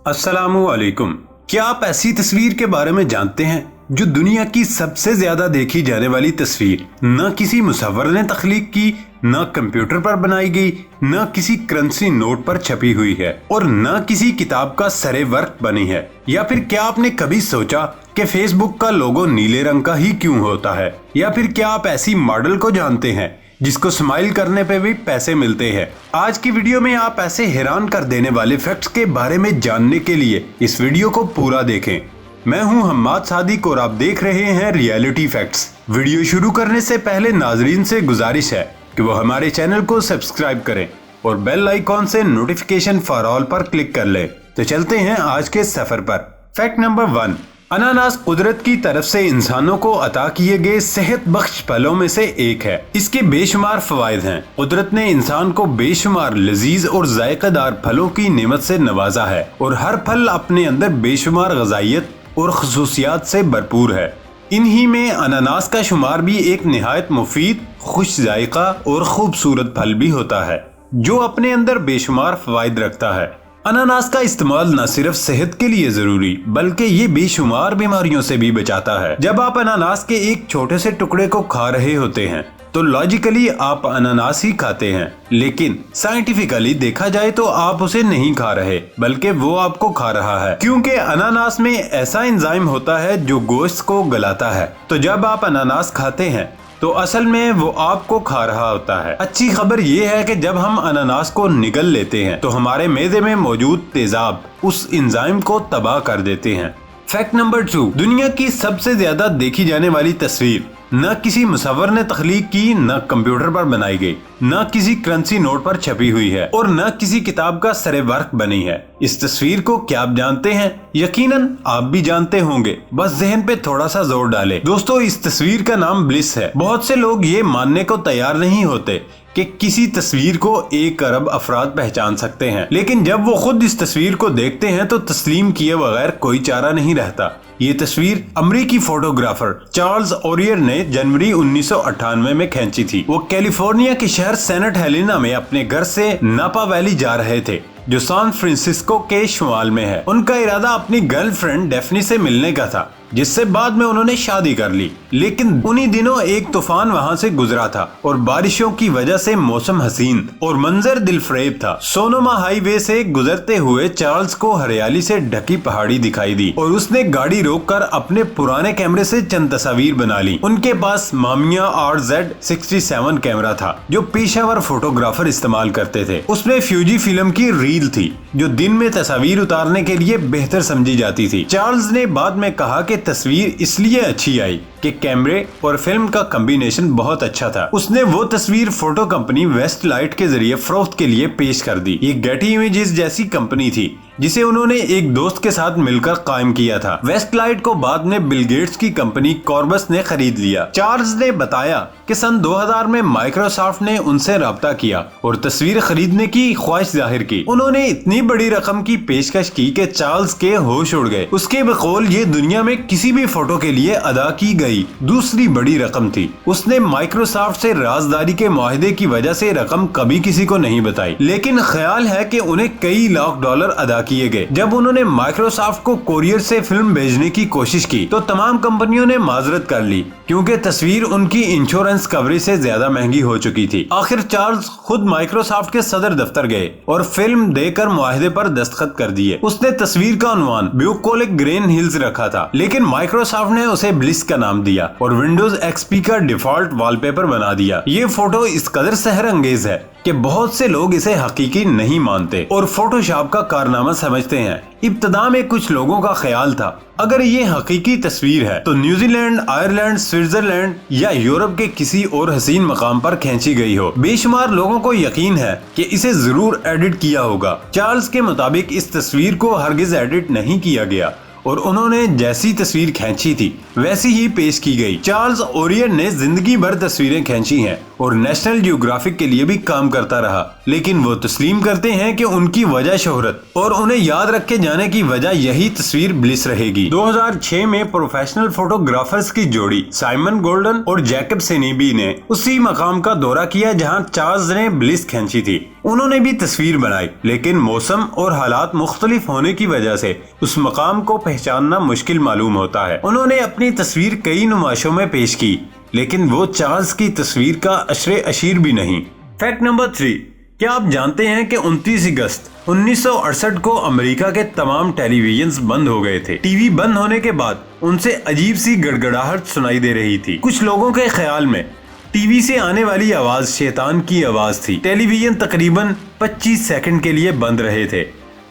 अस्सलाम वालेकुम। क्या आप ऐसी तस्वीर के बारे में जानते हैं जो दुनिया की सबसे ज्यादा देखी जाने वाली तस्वीर न किसी मुसव्विर ने तख्लीक की, न कंप्यूटर पर बनाई गई, न किसी करेंसी नोट पर छपी हुई है और न किसी किताब का सरे वर्क बनी है? या फिर क्या आपने कभी सोचा कि फेसबुक का लोगो नीले रंग का ही क्यों होता है? या फिर क्या आप ऐसी मॉडल को जानते हैं जिसको स्माइल करने पे भी पैसे मिलते हैं? आज की वीडियो में आप ऐसे हैरान कर देने वाले फैक्ट्स के बारे में जानने के लिए इस वीडियो को पूरा देखें। मैं हूं हम्माद सादिक और आप देख रहे हैं रियलिटी फैक्ट्स। वीडियो शुरू करने से पहले नाजरीन से गुजारिश है कि वो हमारे चैनल को सब्सक्राइब करें और बेल आइकॉन से नोटिफिकेशन फॉर ऑल पर क्लिक कर लें। तो चलते हैं आज के सफर पर। फैक्ट नंबर 1, अनानास कुदरत की तरफ से इंसानों को अता किए गए सेहत बख्श फलों में से एक है। इसके बेशुमार फवायद हैं। कुदरत ने इंसान को बेशुमार लजीज और जायकेदार फलों की नेमत से नवाजा है और हर फल अपने अंदर बेशुमार गजाइत और खसूसियात से भरपूर है। इन्हीं में अनानास का शुमार भी एक निहायत मुफीद, खुश जायका और खूबसूरत फल भी होता है जो अपने अंदर बेशुमार फवायद रखता है। अनानास का इस्तेमाल न सिर्फ सेहत के लिए जरूरी बल्कि ये बेशुमार बीमारियों से भी बचाता है। जब आप अनानास के एक छोटे से टुकड़े को खा रहे होते हैं तो लॉजिकली आप अनानास ही खाते हैं, लेकिन साइंटिफिकली देखा जाए तो आप उसे नहीं खा रहे बल्कि वो आपको खा रहा है, क्योंकि अनानास में ऐसा एंजाइम होता है जो गोश्त को गलाता है। तो जब आप अनानास खाते हैं तो असल में वो आपको खा रहा होता है। अच्छी खबर ये है कि जब हम अनानास को निगल लेते हैं तो हमारे मैदे में मौजूद तेजाब उस एंजाइम को तबाह कर देते हैं। फैक्ट नंबर 2, दुनिया की सबसे ज्यादा देखी जाने वाली तस्वीर न किसी मुसव्विर ने तख्लीक की, न कंप्यूटर पर बनाई गई, न किसी करेंसी नोट पर छपी हुई है और न किसी किताब का सरे वर्क बनी है। इस तस्वीर को क्या आप जानते हैं? यकीनन आप भी जानते होंगे, बस जहन पे थोड़ा सा जोर डालें। दोस्तों, इस तस्वीर का नाम ब्लिस है। बहुत से लोग ये मानने को तैयार नहीं होते कि किसी तस्वीर को 1 अरब अफराद पहचान सकते हैं, लेकिन जब वो खुद इस तस्वीर को देखते हैं तो तस्लीम किए बगैर कोई चारा नहीं रहता। ये तस्वीर अमेरिकी फोटोग्राफर चार्ल्स ओरियर ने जनवरी 1998 में खींची थी। वो कैलिफोर्निया के शहर सेंट हेलेना में अपने घर से नापा वैली जा रहे थे जो सैन फ्रांसिस्को के शुमाल में है। उनका इरादा अपनी गर्लफ्रेंड डेफनी से मिलने का था जिससे बाद में उन्होंने शादी कर ली, लेकिन उन्हीं दिनों एक तूफान वहां से गुजरा था और बारिशों की वजह से मौसम हसीन और मंजर दिलफरेब था। सोनोमा हाईवे से गुजरते हुए चार्ल्स को हरियाली से ढकी पहाड़ी दिखाई दी और उसने गाड़ी रोककर अपने पुराने कैमरे से चंद तस्वीर बना ली। उनके पास मामिया RZ67 कैमरा था जो पेशेवर फोटोग्राफर इस्तेमाल करते थे। उसमें फ्यूजी फिल्म की रील थी जो दिन में तस्वीर उतारने के लिए बेहतर समझी जाती थी। चार्ल्स ने बाद में कहा कि तस्वीर इसलिए अच्छी आई कि कैमरे और फिल्म का कॉम्बिनेशन बहुत अच्छा था। उसने वो तस्वीर फोटो कंपनी वेस्टलाइट के जरिए फरोख्त के लिए पेश कर दी। ये गेटी इमेजेस जैसी कंपनी थी जिसे उन्होंने एक दोस्त के साथ मिलकर कायम किया था। वेस्टलाइट को बाद में बिल गेट्स की कंपनी कॉर्बस ने खरीद लिया। चार्ल्स ने बताया कि सन 2000 में माइक्रोसॉफ्ट ने उनसे राब्ता किया और तस्वीर खरीदने की ख्वाहिश जाहिर की। उन्होंने इतनी बड़ी रकम की पेशकश की कि चार्ल्स के होश उड़ गए। उसके बकौल ये दुनिया में किसी भी फोटो के लिए अदा की गई दूसरी बड़ी रकम थी। उसने माइक्रोसॉफ्ट से राजदारी के मुआहदे की वजह से रकम कभी किसी को नहीं बताई, लेकिन ख्याल है कि उन्हें कई लाख डॉलर अदा किए गए। जब उन्होंने माइक्रोसॉफ्ट को कोरियर से फिल्म भेजने की कोशिश की तो तमाम कंपनियों ने माजरत कर ली क्योंकि तस्वीर उनकी इंश्योरेंस कवरेज से ज्यादा महंगी हो चुकी थी। आखिर चार्ल्स खुद माइक्रोसॉफ्ट के सदर दफ्तर गए और फिल्म देकर मुआहदे पर दस्तखत कर दिए। उसने तस्वीर का उन्वान ब्यूकोलिक ग्रीन हिल्स रखा था, लेकिन माइक्रोसॉफ्ट ने उसे ब्लिस का नाम दिया और विंडोज XP का डिफॉल्ट वॉलपेपर बना दिया। ये फोटो इस कदर सहर अंगेज है कि बहुत से लोग इसे हकीकी नहीं मानते और फोटोशॉप का कारनामा समझते हैं। इब्तदा में कुछ लोगों का ख्याल था अगर ये हकीकी तस्वीर है तो न्यूजीलैंड, आयरलैंड, स्विट्जरलैंड या यूरोप के किसी और हसीन मकाम पर खींची गई हो। बेशुमार लोगों को यकीन है कि इसे जरूर एडिट किया होगा। चार्ल्स के मुताबिक इस तस्वीर को हरगिज एडिट नहीं किया गया और उन्होंने जैसी तस्वीर खींची थी वैसी ही पेश की गई। चार्ल्स ओरियर ने जिंदगी भर तस्वीरें खींची हैं اور نیشنل جیوگرافک کے لیے بھی کام کرتا رہا، لیکن وہ تسلیم کرتے ہیں کہ ان کی وجہ شہرت اور انہیں یاد رکھے جانے کی وجہ یہی تصویر بلس رہے گی۔ 2006 میں پروفیشنل فوٹوگرافرز کی جوڑی سائمن گولڈن اور جیکب سینیبی نے اسی مقام کا دورہ کیا جہاں چارلز نے بلس کھینچی تھی۔ انہوں نے بھی تصویر بنائی، لیکن موسم اور حالات مختلف ہونے کی وجہ سے اس مقام کو پہچاننا مشکل معلوم ہوتا ہے۔ انہوں نے اپنی تصویر کئی نمائشوں میں پیش کی، لیکن وہ چارلز کی تصویر کا عشر اشیر بھی نہیں۔ فیکٹ نمبر 3، کیا آپ جانتے ہیں کہ 29 اگست 1968 کو امریکہ کے تمام ٹیلی ویژنز بند ہو گئے تھے۔ ٹی وی بند ہونے کے بعد ان سے عجیب سی گڑگڑاہٹ سنائی دے رہی تھی۔ کچھ لوگوں کے خیال میں ٹی وی سے آنے والی آواز شیطان کی آواز تھی۔ ٹیلی ویژن تقریباً 25 سیکنڈ کے لیے بند رہے تھے۔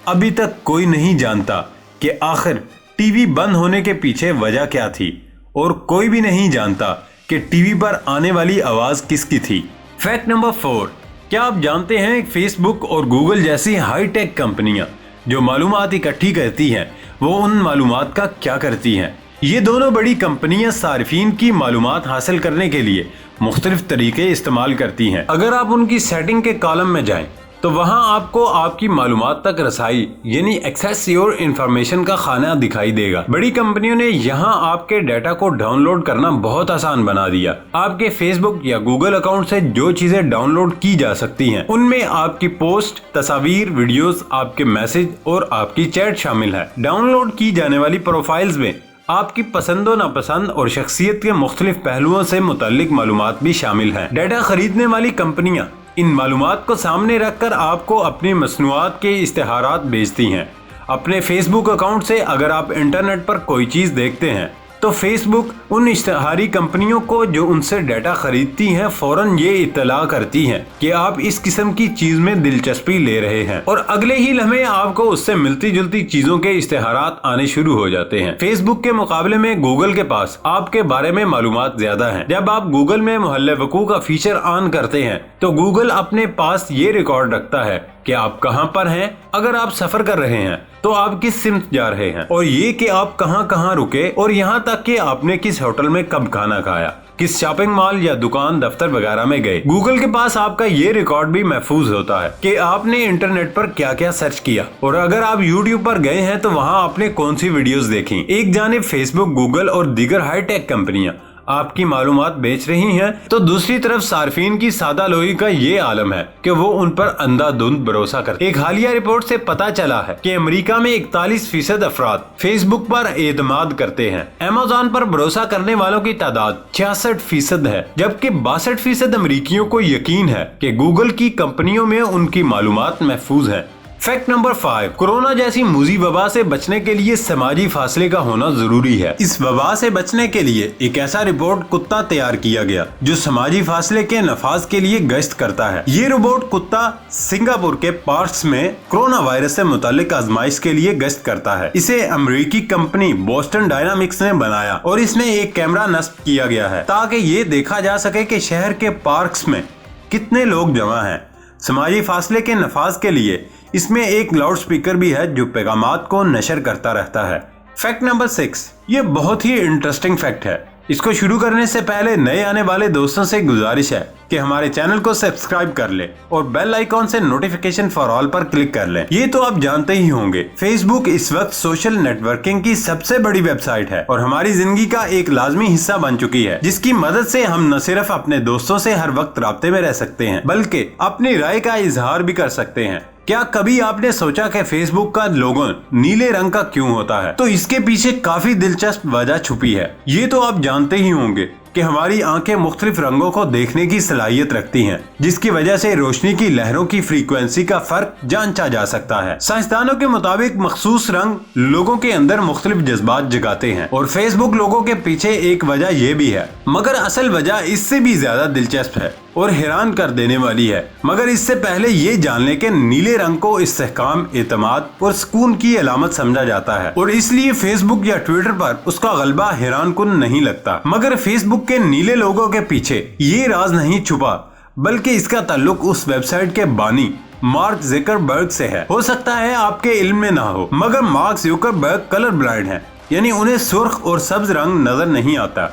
ابھی تک کوئی نہیں جانتا کہ آخر ٹی وی بند ہونے کے پیچھے وجہ کیا تھی، اور کوئی بھی نہیں جانتا کہ ٹی وی پر آنے والی آواز کس کی تھی۔ فیکٹ نمبر 4، کیا آپ جانتے ہیں فیس بک اور گوگل جیسی ہائی ٹیک کمپنیاں جو معلومات اکٹھی کرتی ہیں وہ ان معلومات کا کیا کرتی ہیں؟ یہ دونوں بڑی کمپنیاں صارفین کی معلومات حاصل کرنے کے لیے مختلف طریقے استعمال کرتی ہیں۔ اگر آپ ان کی سیٹنگ کے کالم میں جائیں تو وہاں آپ کو آپ کی معلومات تک رسائی یعنی ایکسیس یور انفارمیشن کا خانہ دکھائی دے گا۔ بڑی کمپنیوں نے یہاں آپ کے ڈیٹا کو ڈاؤن لوڈ کرنا بہت آسان بنا دیا۔ آپ کے فیس بک یا گوگل اکاؤنٹ سے جو چیزیں ڈاؤن لوڈ کی جا سکتی ہیں ان میں آپ کی پوسٹ، تصاویر، ویڈیوز، آپ کے میسج اور آپ کی چیٹ شامل ہے۔ ڈاؤن لوڈ کی جانے والی پروفائلز میں آپ کی پسند و ناپسند اور شخصیت کے مختلف پہلوؤں سے متعلق معلومات بھی شامل ہیں۔ ڈیٹا خریدنے والی کمپنیاں ان معلومات کو سامنے رکھ کر آپ کو اپنی مصنوعات کے اشتہارات بیچتی ہیں۔ اپنے فیس بک اکاؤنٹ سے اگر آپ انٹرنیٹ پر کوئی چیز دیکھتے ہیں تو فیس بک ان اشتہاری کمپنیوں کو جو ان سے ڈیٹا خریدتی ہیں فوراً یہ اطلاع کرتی ہیں کہ آپ اس قسم کی چیز میں دلچسپی لے رہے ہیں، اور اگلے ہی لمحے آپ کو اس سے ملتی جلتی چیزوں کے اشتہارات آنے شروع ہو جاتے ہیں۔ فیس بک کے مقابلے میں گوگل کے پاس آپ کے بارے میں معلومات زیادہ ہیں۔ جب آپ گوگل میں محل وقوع کا فیچر آن کرتے ہیں تو گوگل اپنے پاس یہ ریکارڈ رکھتا ہے کہ آپ کہاں پر ہیں، اگر آپ سفر کر رہے ہیں تو آپ کس سمت جا رہے ہیں، اور یہ کہ آپ کہاں کہاں رکے، اور یہاں تک کہ آپ نے کس ہوٹل میں کب کھانا کھایا، کس شاپنگ مال یا دکان، دفتر وغیرہ میں گئے۔ گوگل کے پاس آپ کا یہ ریکارڈ بھی محفوظ ہوتا ہے کہ آپ نے انٹرنیٹ پر کیا کیا سرچ کیا، اور اگر آپ یوٹیوب پر گئے ہیں تو وہاں آپ نے کون سی ویڈیوز دیکھی۔ ایک جانب فیس بک، گوگل اور دیگر ہائی ٹیک کمپنیاں آپ کی معلومات بیچ رہی ہیں تو دوسری طرف صارفین کی سادہ لوہی کا یہ عالم ہے کہ وہ ان پر اندھا دھند بھروسہ کرتے۔ ایک حالیہ رپورٹ سے پتا چلا ہے کہ امریکہ میں 41% افراد فیس بک پر اعتماد کرتے ہیں۔ امازون پر بھروسہ کرنے والوں کی تعداد 66% ہے، جبکہ 62% امریکیوں کو یقین ہے کہ گوگل کی کمپنیوں میں ان کی معلومات محفوظ ہیں۔ فیکٹ نمبر 5، کورونا جیسی موذی وبا سے بچنے کے لیے سماجی فاصلے کا ہونا ضروری ہے۔ اس وبا سے بچنے کے لیے ایک ایسا روبوٹ کتا تیار کیا گیا جو سماجی فاصلے کے نفاذ کے لیے گشت کرتا ہے۔ یہ روبوٹ کتا سنگاپور کے پارکس میں کورونا وائرس سے متعلق آزمائش کے لیے گشت کرتا ہے۔ اسے امریکی کمپنی بوسٹن ڈائنامکس نے بنایا اور اس میں ایک کیمرہ نصب کیا گیا ہے تاکہ یہ دیکھا جا سکے کہ شہر کے پارکس میں کتنے لوگ جمع ہیں۔ سماجی فاصلے کے نفاذ کے لیے اس میں ایک لاؤڈ سپیکر بھی ہے جو پیغامات کو نشر کرتا رہتا ہے۔ فیکٹ نمبر 6، یہ بہت ہی انٹرسٹنگ فیکٹ ہے۔ اس کو شروع کرنے سے پہلے نئے آنے والے دوستوں سے گزارش ہے کہ ہمارے چینل کو سبسکرائب کر لیں اور بیل آئیکن سے notification for all per click کر لیں۔ یہ تو آپ جانتے ہی ہوں گے، فیس بک اس وقت سوشل نیٹ ورکنگ کی سب سے بڑی ویب سائٹ ہے اور ہماری زندگی کا ایک لازمی حصہ بن چکی ہے، جس کی مدد سے ہم نہ صرف اپنے دوستوں سے ہر وقت رابطے میں رہ سکتے ہیں بلکہ اپنی رائے کا اظہار بھی کر سکتے ہیں۔ کیا کبھی آپ نے سوچا کہ فیس بک کا لوگو نیلے رنگ کا کیوں ہوتا ہے؟ تو اس کے پیچھے کافی دلچسپ وجہ چھپی ہے۔ یہ تو آپ جانتے ہی ہوں گے کہ ہماری آنکھیں مختلف رنگوں کو دیکھنے کی صلاحیت رکھتی ہیں، جس کی وجہ سے روشنی کی لہروں کی فریکوینسی کا فرق جانچا جا سکتا ہے۔ سائنسدانوں کے مطابق مخصوص رنگ لوگوں کے اندر مختلف جذبات جگاتے ہیں، اور فیس بک لوگوں کے پیچھے ایک وجہ یہ بھی ہے، مگر اصل وجہ اس سے بھی زیادہ دلچسپ ہے اور حیران کر دینے والی ہے۔ مگر اس سے پہلے یہ جان لیں کہ نیلے رنگ کو استحکام، اعتماد اور سکون کی علامت سمجھا جاتا ہے، اور اس لیے فیس بک یا ٹویٹر پر اس کا غلبہ حیران کن نہیں لگتا۔ مگر فیس بک کے نیلے لوگوں کے پیچھے یہ راز نہیں چھپا، بلکہ اس کا تعلق اس ویب سائٹ کے بانی مارک زکربرگ سے ہے۔ ہو سکتا ہے آپ کے علم میں نہ ہو، مگر مارک زکربرگ کلر بلائنڈ ہیں، یعنی انہیں سرخ اور سبز رنگ نظر نہیں آتا۔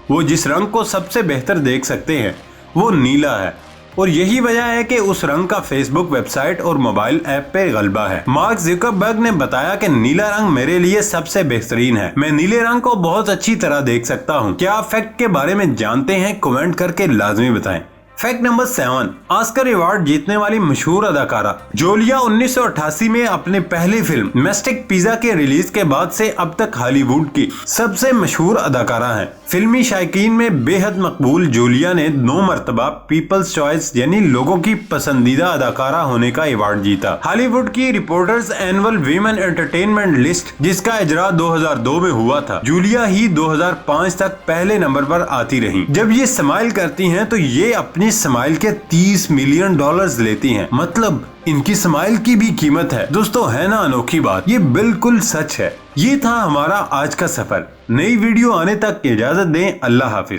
وہ جس رنگ کو سب سے بہتر دیکھ سکتے ہیں वो नीला है और यही वजह है कि उस रंग का फेसबुक वेबसाइट और मोबाइल ऐप पे गलबा है। मार्क ज़ुकरबर्ग ने बताया कि नीला रंग मेरे लिए सबसे बेहतरीन है, मैं नीले रंग को बहुत अच्छी तरह देख सकता हूँ। क्या आप फैक्ट के बारे में जानते हैं? कमेंट करके लाजमी बताएं। फैक्ट नंबर 7, ऑस्कर अवार्ड जीतने वाली मशहूर अदाकारा जोलिया 1988 में अपनी पहली फिल्म मिस्टिक पिज़्ज़ा के रिलीज के बाद से अब तक हॉलीवुड की सबसे मशहूर अदाकारा हैं। फिल्मी शायकीन में बेहद मकबूल जोलिया ने 9 मरतबा पीपल्स चॉइस यानी लोगों की पसंदीदा अदाकारा होने का अवार्ड जीता। हॉलीवुड की reporters annual women entertainment list जिसका इजरा 2002 में हुआ था, जूलिया ही 2005 तक पहले नंबर पर आती रही। जब ये स्माइल करती हैं तो ये अपनी स्माइल के $30 मिलियन लेती हैं, मतलब इनकी स्माइल की भी कीमत है। दोस्तों, है ना अनोखी बात? ये बिल्कुल सच है। ये था हमारा आज का सफर। नई वीडियो आने तक इजाजत दें। अल्लाह हाफिज।